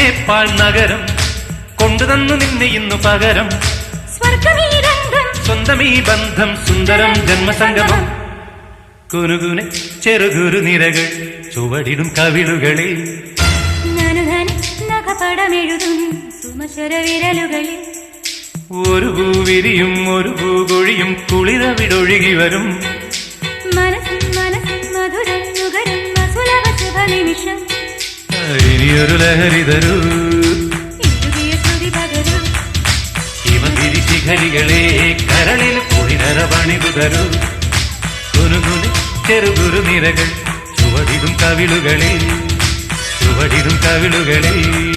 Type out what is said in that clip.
നേപ്പാൾ നഗരം കൊണ്ടുതന്നു നിന്നെ ഇന്നു പകരം. സ്വന്തമീ ബന്ധം സുന്ദരം ജന്മസംഗമം. കുനുകുനെ ചെറുകുരു നിരകൾ ചുവടിടും കവിളുകളിൽ നഖപടമെഴുതും സുമശ്വരവിരലുകളിൽ. ഒരു പൂവിരിയും ഒരു പൂകൊഴിയും കുളിരവിടൊഴുകി വരും. മനസ്സിൻ മനസ്സിൻ മധുരം നുകരും അസുലഭ ശുഭനിമിഷം. ഇനിയൊരു ലഹരി തരൂ, ശ്രുതി പകരൂ. ഹിമഗിരി ശിഖരികളെ കരളിൽ കുളിരറ പണിതു തരൂ. കുനുകുനെ ചെറുകുരു നിരകൾ ചുവടിടും കവിളുകളിൽ